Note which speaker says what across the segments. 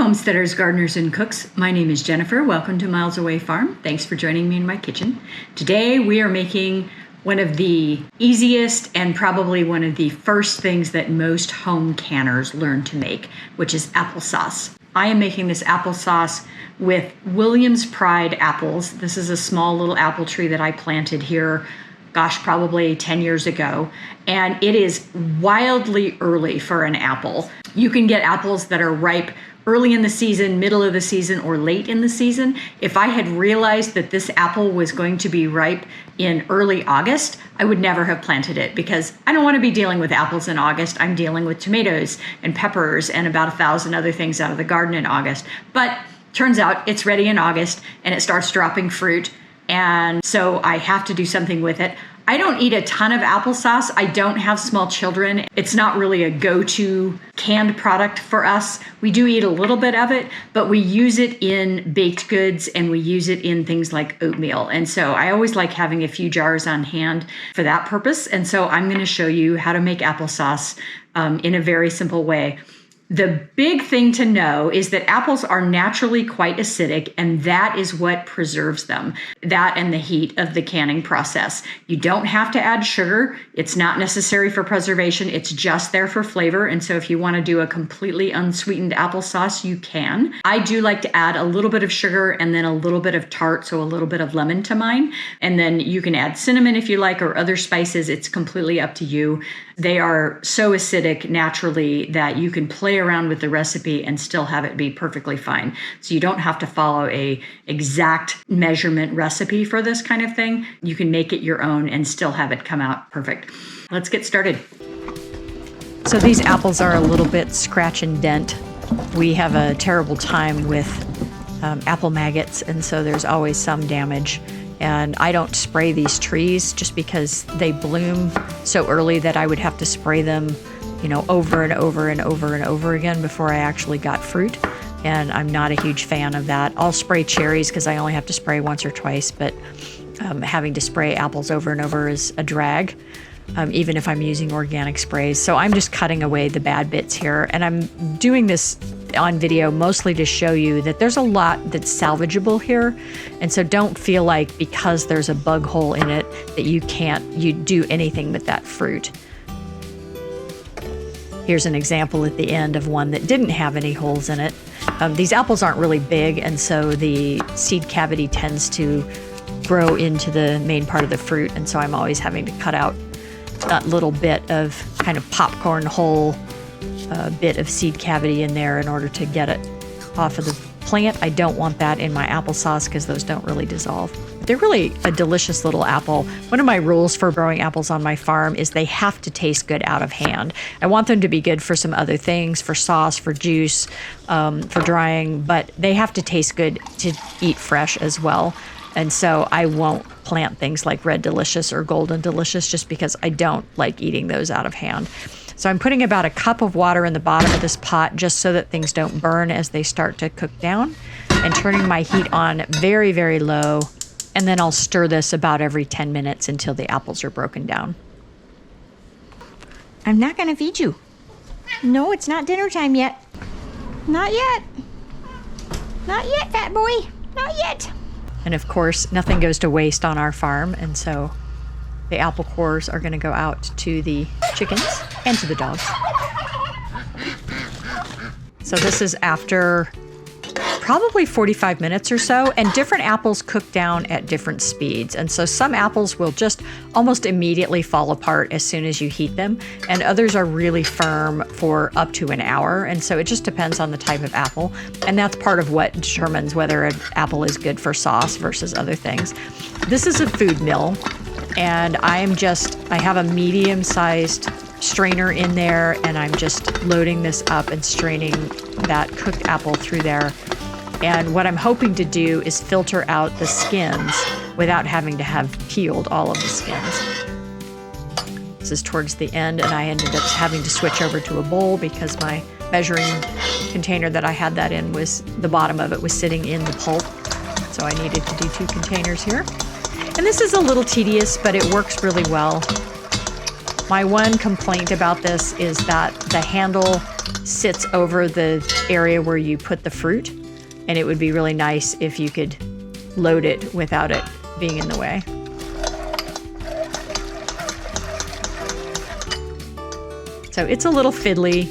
Speaker 1: homesteaders, gardeners, and cooks. My name is Jennifer. Welcome to Miles Away Farm. Thanks for joining me in my kitchen. Today we are making one of the easiest and probably one of the first things that most home canners learn to make, which is applesauce. I am making this applesauce with Williams Pride apples. This is a small little apple tree that I planted here, probably 10 years ago. And it is wildly early for an apple. You can get apples that are ripe early in the season, middle of the season, or late in the season. If I had realized that this apple was going to be ripe in early August, I would never have planted it because I don't want to be dealing with apples in August. I'm dealing with tomatoes and peppers and about 1,000 other things out of the garden in August. But turns out it's ready in August and it starts dropping fruit. And so I have to do something with it. I don't eat a ton of applesauce. I don't have small children. It's not really a go-to canned product for us. We do eat a little bit of it, but we use it in baked goods and we use it in things like oatmeal. And so I always like having a few jars on hand for that purpose. And so I'm going to show you how to make applesauce in a very simple way. The big thing to know is that apples are naturally quite acidic, and that is what preserves them. That and the heat of the canning process. You don't have to add sugar. It's not necessary for preservation. It's just there for flavor. And so if you want to do a completely unsweetened applesauce, you can. I do like to add a little bit of sugar and then a little bit of tart, so a little bit of lemon to mine. And then you can add cinnamon if you like, or other spices. It's completely up to you. They are so acidic naturally that you can play around with the recipe and still have it be perfectly fine. So you don't have to follow a exact measurement recipe for this kind of thing. You can make it your own and still have it come out perfect. Let's get started. So these apples are a little bit scratch and dent. We have a terrible time with apple maggots, and so there's always some damage. And I don't spray these trees just because they bloom so early that I would have to spray them, over and over and over and over again before I actually got fruit. And I'm not a huge fan of that. I'll spray cherries because I only have to spray once or twice, but having to spray apples over and over is a drag, even if I'm using organic sprays. So I'm just cutting away the bad bits here. And I'm doing this on video mostly to show you that there's a lot that's salvageable here. And so don't feel like because there's a bug hole in it that you do anything with that fruit. Here's an example at the end of one that didn't have any holes in it. These apples aren't really big, and so the seed cavity tends to grow into the main part of the fruit. And so I'm always having to cut out that little bit of kind of popcorn hole bit of seed cavity in there in order to get it off of the plant. I don't want that in my applesauce because those don't really dissolve. They're really a delicious little apple. One of my rules for growing apples on my farm is they have to taste good out of hand. I want them to be good for some other things, for sauce, for juice, for drying, but they have to taste good to eat fresh as well. And so I won't plant things like Red Delicious or Golden Delicious just because I don't like eating those out of hand. So I'm putting about a cup of water in the bottom of this pot just so that things don't burn as they start to cook down, and turning my heat on very, very low. And then I'll stir this about every 10 minutes until the apples are broken down.
Speaker 2: I'm not going to feed you. No, it's not dinner time yet. Not yet. Not yet, fat boy. Not yet.
Speaker 1: And of course, nothing goes to waste on our farm. And so the apple cores are going to go out to the chickens and to the dogs. So this is after probably 45 minutes or so, and different apples cook down at different speeds. And so some apples will just almost immediately fall apart as soon as you heat them, and others are really firm for up to an hour. And so it just depends on the type of apple. And that's part of what determines whether an apple is good for sauce versus other things. This is a food mill, and I have a medium-sized strainer in there, and I'm just loading this up and straining that cooked apple through there. And what I'm hoping to do is filter out the skins without having to have peeled all of the skins. This is towards the end, and I ended up having to switch over to a bowl because my measuring container that I had that in the bottom of it was sitting in the pulp. So I needed to do 2 containers here. And this is a little tedious, but it works really well. My one complaint about this is that the handle sits over the area where you put the fruit, and it would be really nice if you could load it without it being in the way. So it's a little fiddly.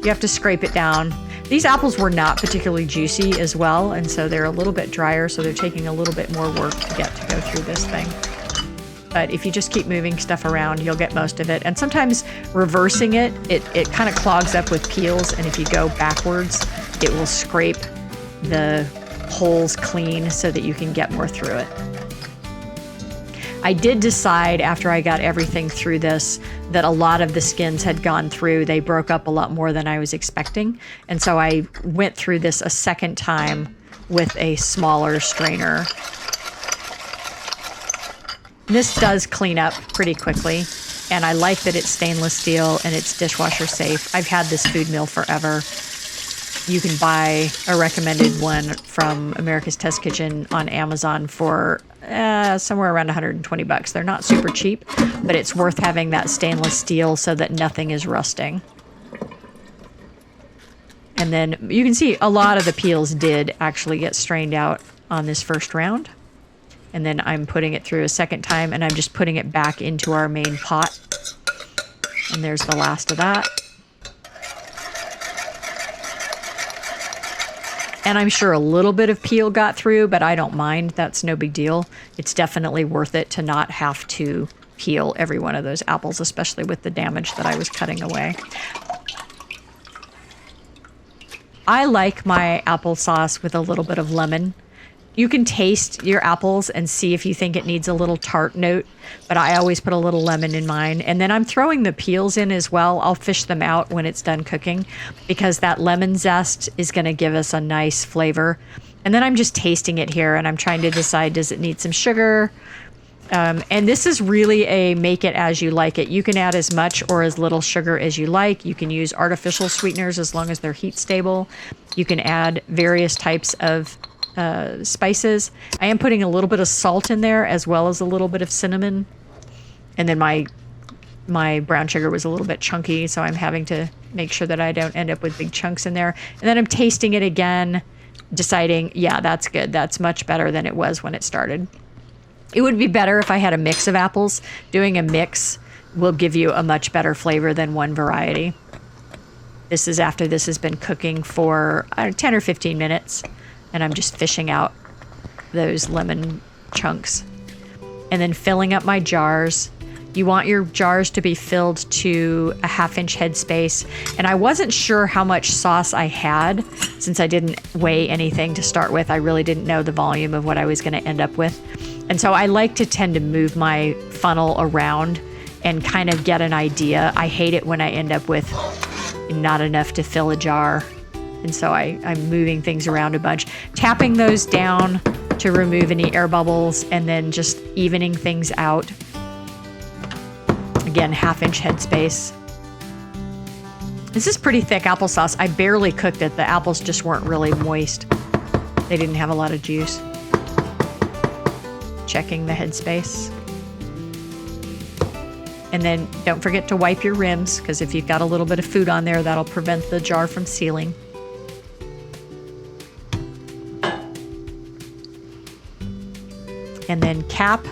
Speaker 1: You have to scrape it down. These apples were not particularly juicy as well, and so they're a little bit drier, so they're taking a little bit more work to get to go through this thing. But if you just keep moving stuff around, you'll get most of it. And sometimes reversing it kind of clogs up with peels, and if you go backwards, it will scrape the holes clean so that you can get more through it. I did decide after I got everything through this that a lot of the skins had gone through. They broke up a lot more than I was expecting. And so I went through this a second time with a smaller strainer. This does clean up pretty quickly. And I like that it's stainless steel and it's dishwasher safe. I've had this food mill forever. You can buy a recommended one from America's Test Kitchen on Amazon for somewhere around $120. They're not super cheap, but it's worth having that stainless steel so that nothing is rusting. And then you can see a lot of the peels did actually get strained out on this first round. And then I'm putting it through a second time, and I'm just putting it back into our main pot. And there's the last of that. And I'm sure a little bit of peel got through, but I don't mind. That's no big deal. It's definitely worth it to not have to peel every one of those apples, especially with the damage that I was cutting away. I like my applesauce with a little bit of lemon. You can taste your apples and see if you think it needs a little tart note, but I always put a little lemon in mine. And then I'm throwing the peels in as well. I'll fish them out when it's done cooking because that lemon zest is going to give us a nice flavor. And then I'm just tasting it here and I'm trying to decide, does it need some sugar? And this is really a make it as you like it. You can add as much or as little sugar as you like. You can use artificial sweeteners as long as they're heat stable. You can add various types of spices. I am putting a little bit of salt in there as well as a little bit of cinnamon. And then my brown sugar was a little bit chunky, so I'm having to make sure that I don't end up with big chunks in there. And then I'm tasting it again, deciding, yeah, that's good. That's much better than it was when it started. It would be better if I had a mix of apples. Doing a mix will give you a much better flavor than one variety. This is after this has been cooking for 10 or 15 minutes. And I'm just fishing out those lemon chunks. And then filling up my jars. You want your jars to be filled to a 1/2 inch headspace. And I wasn't sure how much sauce I had since I didn't weigh anything to start with. I really didn't know the volume of what I was going to end up with. And so I like to tend to move my funnel around and kind of get an idea. I hate it when I end up with not enough to fill a jar. And so I'm moving things around a bunch, tapping those down to remove any air bubbles, and then just evening things out. Again, 1/2 inch headspace. This is pretty thick applesauce. I barely cooked it. The apples just weren't really moist. They didn't have a lot of juice. Checking the headspace. And then don't forget to wipe your rims, because if you've got a little bit of food on there, that'll prevent the jar from sealing. And then cap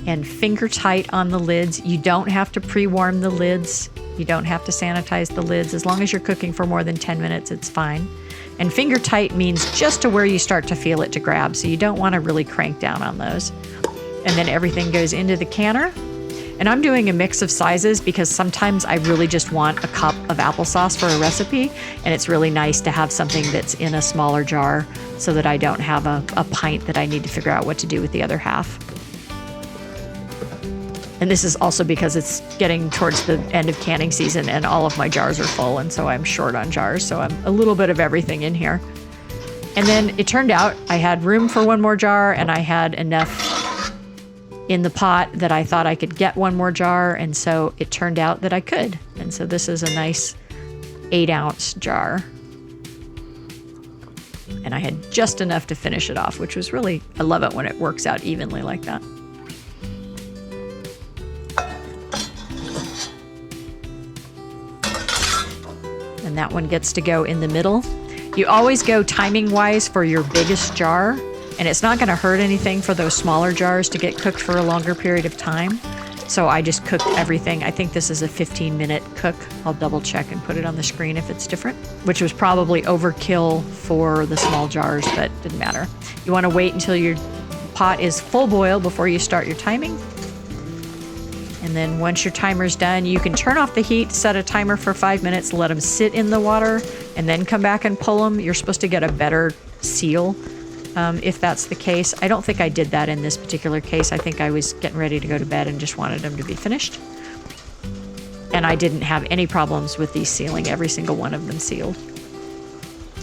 Speaker 1: and finger tight on the lids. You don't have to pre-warm the lids. You don't have to sanitize the lids. As long as you're cooking for more than 10 minutes, it's fine. And finger tight means just to where you start to feel it to grab. So you don't want to really crank down on those. And then everything goes into the canner. And I'm doing a mix of sizes because sometimes I really just want a cup of applesauce for a recipe. And it's really nice to have something that's in a smaller jar so that I don't have a pint that I need to figure out what to do with the other half. And this is also because it's getting towards the end of canning season and all of my jars are full. And so I'm short on jars. So I'm a little bit of everything in here. And then it turned out I had room for one more jar and I had enough in the pot that I thought I could get one more jar, and so it turned out that I could. And so this is a nice 8-ounce jar. And I had just enough to finish it off, which was really, I love it when it works out evenly like that. And
Speaker 3: and that one gets to go in the middle. You always go timing wise for your biggest jar, and it's not going to hurt anything for those smaller jars to get cooked for a longer period of time. So I just cooked everything. I think this is a 15-minute cook. I'll double check and put it on the screen if it's different, which was probably overkill for the small jars, but didn't matter. You want to wait until your pot is full boil before you start your timing. And then once your timer's done, you can turn off the heat, set a timer for 5 minutes, let them sit in the water, and then come back and pull them. You're supposed to get a better seal if that's the case. I don't think I did that in this particular case. I think I was getting ready to go to bed and just wanted them to be finished. And I didn't have any problems with these sealing. Every single one of them sealed.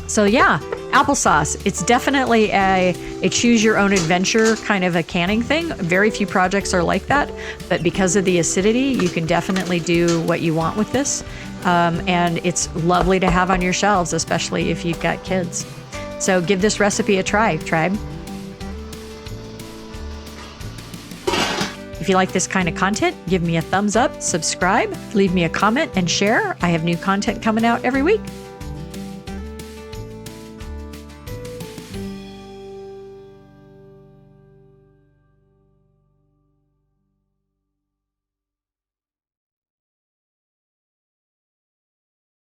Speaker 3: So yeah, applesauce. It's definitely a choose your own adventure kind of a canning thing. Very few projects are like that, but because of the acidity, you can definitely do what you want with this. And it's lovely to have on your shelves, especially if you've got kids. So give this recipe a try, tribe. If you like this kind of content, give me a thumbs up, subscribe, leave me a comment, and share. I have new content coming out every week.